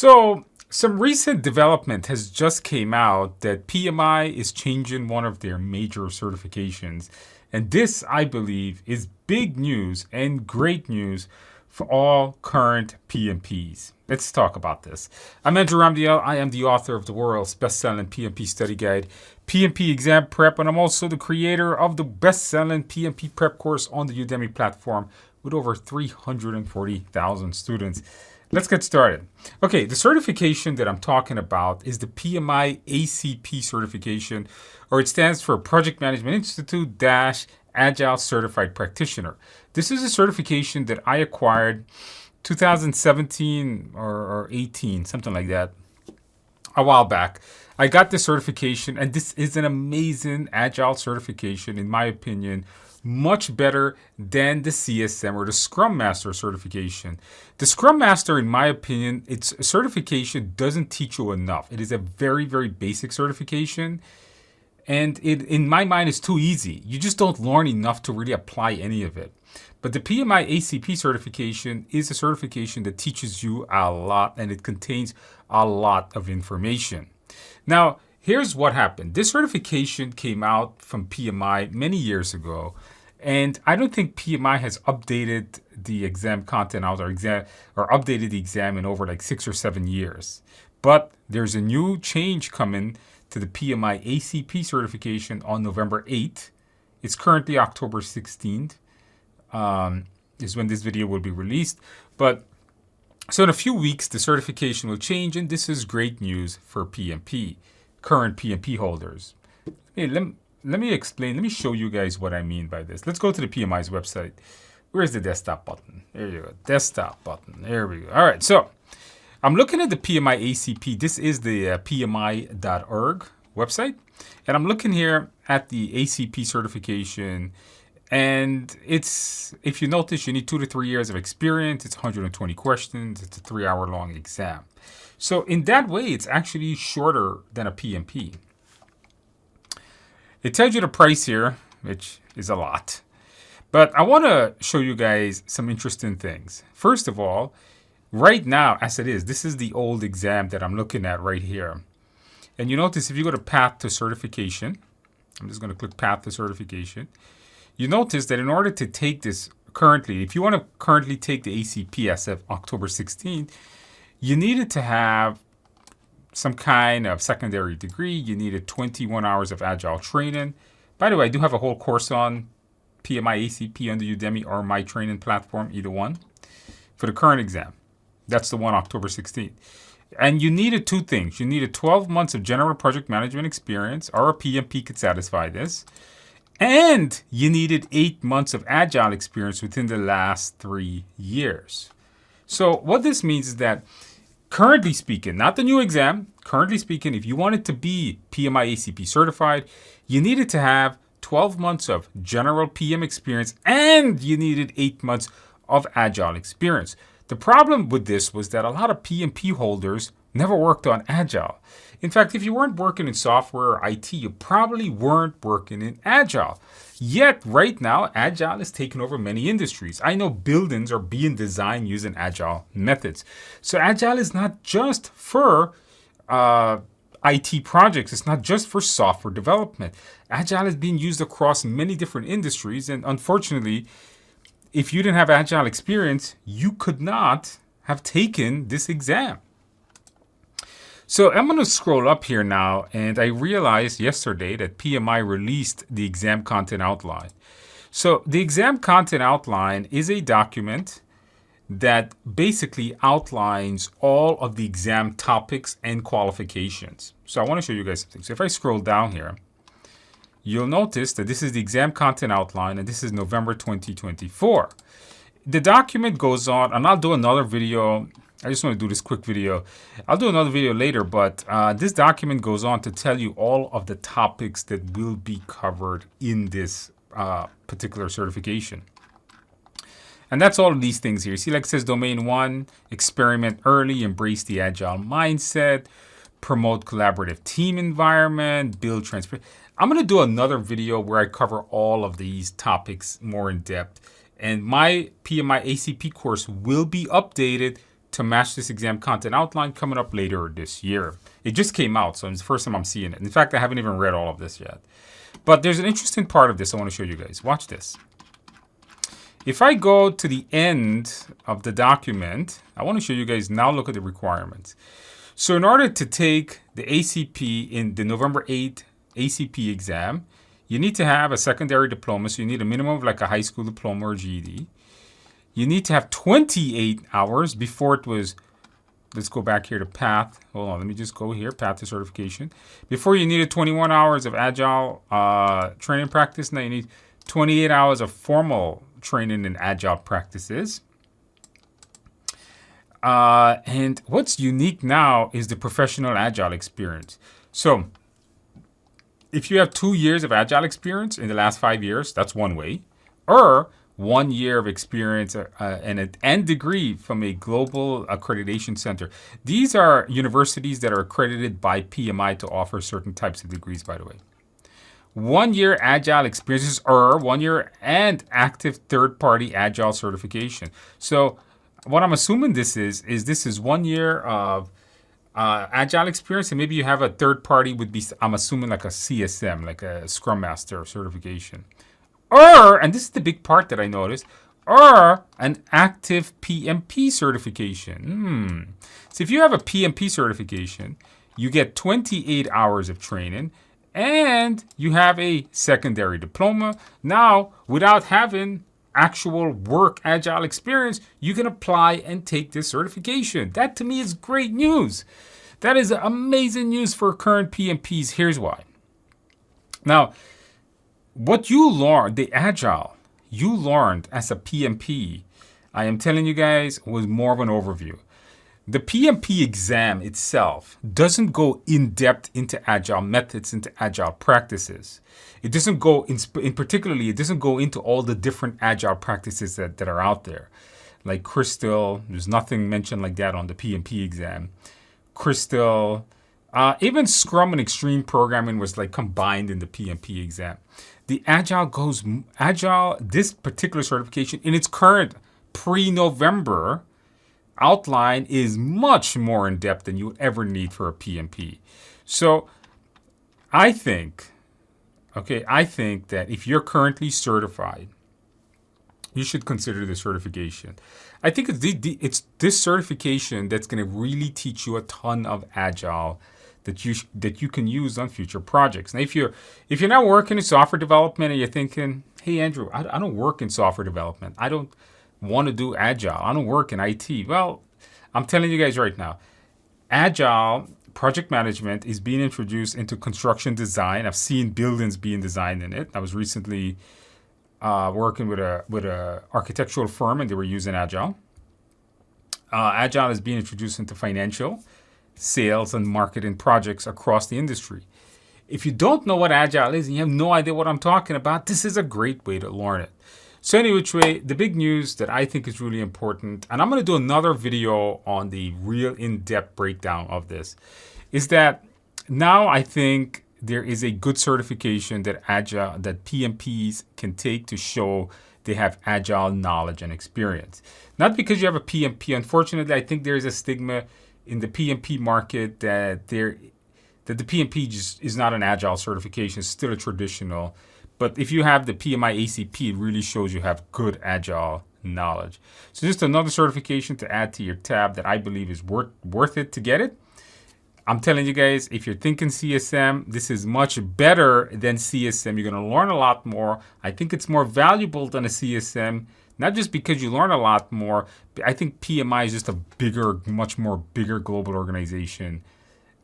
So, some recent development has just came out that PMI is changing one of their major certifications. And this, I believe, is big news and great news for all current PMPs. Let's talk about this. I'm Andrew Ramdiel. I am the author of the world's best-selling PMP study guide, PMP Exam Prep, and I'm also the creator of the best-selling PMP Prep course on the Udemy platform with over 340,000 students. Let's get started. Okay, the certification that I'm talking about is the PMI-ACP certification, or it stands for Project Management Institute Agile Certified Practitioner. This is a certification that I acquired 2017 or 18, something like that, a while back. I got this certification, and this is an amazing Agile certification, in my opinion, much better than the CSM or the Scrum Master certification. The Scrum Master, in my opinion, its certification doesn't teach you enough. It is a very, very basic certification. And it, in my mind, is too easy. You just don't learn enough to really apply any of it. But the PMI-ACP certification is a certification that teaches you a lot, and it contains a lot of information. Now, here's what happened. This certification came out from PMI many years ago, and I don't think PMI has updated the exam content out or updated the exam in over like 6 or 7 years. But there's a new change coming to the PMI-ACP certification on November 8th. It's currently October 16th. Is when this video will be released. But so in a few weeks, the certification will change, and this is great news for PMP, current PMP holders. Hey, let me explain. Let me show you guys what I mean by this. Let's go to the PMI's website. Where's the desktop button? There you go. Desktop button. There we go. All right. So I'm looking at the PMI-ACP. This is the PMI.org website. And I'm looking here at the ACP certification. And it's, if you notice, you need 2 to 3 years of experience. It's 120 questions. It's a 3-hour-long exam. So in that way, it's actually shorter than a PMP. It tells you the price here, which is a lot. But I want to show you guys some interesting things. First of all, right now, as it is, this is the old exam that I'm looking at right here. And you notice if you go to Path to Certification, I'm just going to click Path to Certification. You notice that in order to take this currently, if you want to currently take the ACP as of October 16th, you needed to have some kind of secondary degree. You needed 21 hours of Agile training. By the way, I do have a whole course on PMI-ACP on the Udemy or my training platform, either one, for the current exam. That's the one October 16th. And you needed 2 things. You needed 12 months of general project management experience, or a PMP could satisfy this. And you needed 8 months of Agile experience within the last 3 years. So what this means is that currently speaking, not the new exam, currently speaking, if you wanted to be PMI-ACP certified, you needed to have 12 months of general PM experience and you needed 8 months of Agile experience. The problem with this was that a lot of PMP holders never worked on Agile. In fact, if you weren't working in software or IT, you probably weren't working in Agile. Yet, right now, Agile is taking over many industries. I know buildings are being designed using Agile methods. So Agile is not just for IT projects. It's not just for software development. Agile is being used across many different industries. And unfortunately, if you didn't have Agile experience, you could not have taken this exam. So I'm going to scroll up here now, and I realized yesterday that PMI released the exam content outline. So the exam content outline is a document that basically outlines all of the exam topics and qualifications. So I want to show you guys something. So if I scroll down here, you'll notice that this is the exam content outline, and this is November 2024. The document goes on, and I'll do another video. I just want to do this quick video. I'll do another video later, but this document goes on to tell you all of the topics that will be covered in this particular certification. And that's all of these things here. See, like it says, Domain 1, experiment early, embrace the Agile mindset, promote collaborative team environment, build transparent. I'm going to do another video where I cover all of these topics more in depth. And my PMI-ACP course will be updated to match this exam content outline coming up later this year. It just came out, so it's the first time I'm seeing it. In fact, I haven't even read all of this yet. But there's an interesting part of this I want to show you guys. Watch this. If I go to the end of the document, I want to show you guys now look at the requirements. So in order to take the ACP in the November 8th ACP exam, you need to have a secondary diploma. So you need a minimum of like a high school diploma or GED. You need to have 28 hours before it was, let's go back here to path. Hold on, let me just go here, path to certification. Before you needed 21 hours of agile training practice. Now you need 28 hours of formal training in agile practices. And what's unique now is the professional agile experience. So if you have 2 years of agile experience in the last 5 years, that's one way. Or 1 year of experience and degree from a global accreditation center. These are universities that are accredited by PMI to offer certain types of degrees, by the way. 1 year agile experiences or 1 year and active third-party agile certification. So what I'm assuming this is this is 1 year of agile experience, and maybe you have a third party would be, I'm assuming, like a CSM, like a Scrum Master certification. Or, and this is the big part that I noticed, or an active PMP certification. So if you have a PMP certification, you get 28 hours of training and you have a secondary diploma. Now, without having actual work agile experience, you can apply and take this certification. That to me is great news. That is amazing news for current PMPs. Here's why. Now, what you learned, the agile you learned as a PMP, I am telling you guys, was more of an overview. The PMP exam itself doesn't go in depth into agile methods, into agile practices. It doesn't go particularly, it doesn't go into all the different agile practices that are out there. Like Crystal, there's nothing mentioned like that on the PMP exam. Crystal, even Scrum and Extreme Programming was like combined in the PMP exam. The Agile, this particular certification in its current pre-November outline is much more in depth than you would ever need for a PMP. So I think that if you're currently certified, you should consider the certification. I think it's this certification that's going to really teach you a ton of agile that you can use on future projects. Now, if you're not working in software development and you're thinking, hey, Andrew, I don't work in software development. I don't want to do agile. I don't work in IT. Well, I'm telling you guys right now, agile project management is being introduced into construction design. I've seen buildings being designed in it. I was recently working with a architectural firm, and they were using agile. Agile is being introduced into financial, sales, and marketing projects across the industry. If you don't know what agile is and you have no idea what I'm talking about, this is a great way to learn it. So any which way, the big news that I think is really important, and I'm going to do another video on the real in-depth breakdown of this, is that now I think there is a good certification that PMPs can take to show they have agile knowledge and experience. Not because you have a PMP. Unfortunately, I think there is a stigma in the PMP market that the PMP just is not an agile certification. It's still a traditional. But if you have the PMI-ACP, it really shows you have good agile knowledge. So just another certification to add to your tab that I believe is worth it to get it. I'm telling you guys, if you're thinking CSM, this is much better than CSM. You're going to learn a lot more. I think it's more valuable than a CSM, not just because you learn a lot more. But I think PMI is just a much more bigger global organization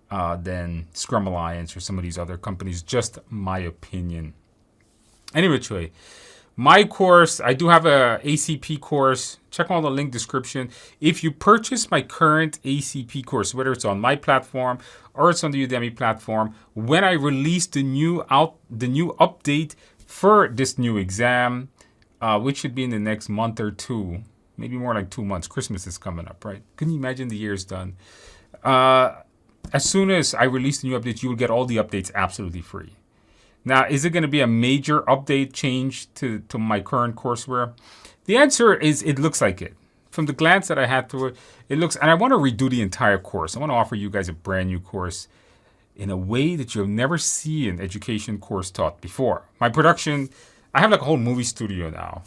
than Scrum Alliance or some of these other companies. Just my opinion. Anyway, my course, I do have a ACP course. Check out the link description. If you purchase my current ACP course, whether it's on my platform or it's on the Udemy platform, when I release the new update for this new exam, which should be in the next month or two, maybe more like 2 months. Christmas is coming up, right? Can you imagine the year's done? As soon as I release the new update, you will get all the updates absolutely free. Now, is it going to be a major update change to my current courseware? The answer is it looks like it. from the glance that I had through it, it looks, and I want to redo the entire course. I want to offer you guys a brand new course in a way that you've never seen an education course taught before. My production, I have like a whole movie studio now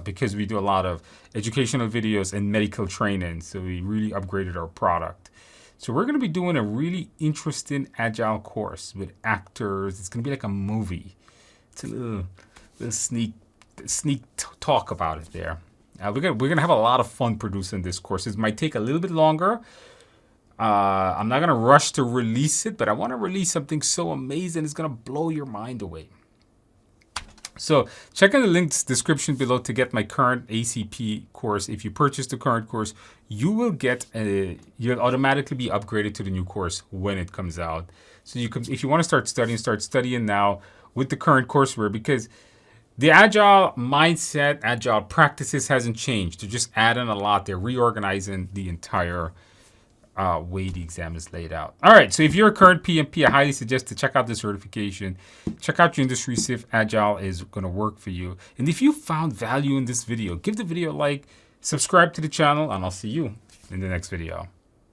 because we do a lot of educational videos and medical training. So we really upgraded our product. So we're going to be doing a really interesting agile course with actors. It's going to be like a movie. It's a little sneak talk about it there. We're gonna have a lot of fun producing this course. It might take a little bit longer. I'm not gonna rush to release it, but I want to release something so amazing it's gonna blow your mind away. So check in the links description below to get my current ACP course. If you purchase the current course, you'll automatically be upgraded to the new course when it comes out. So you can, if you want to start studying now with the current courseware, because the agile mindset, agile practices hasn't changed. They're just adding a lot. They're reorganizing the entire way the exam is laid out. All right, so if you're a current PMP, I highly suggest to check out the certification. Check out your industry, see if agile is going to work for you. And if you found value in this video, give the video a like, subscribe to the channel, and I'll see you in the next video.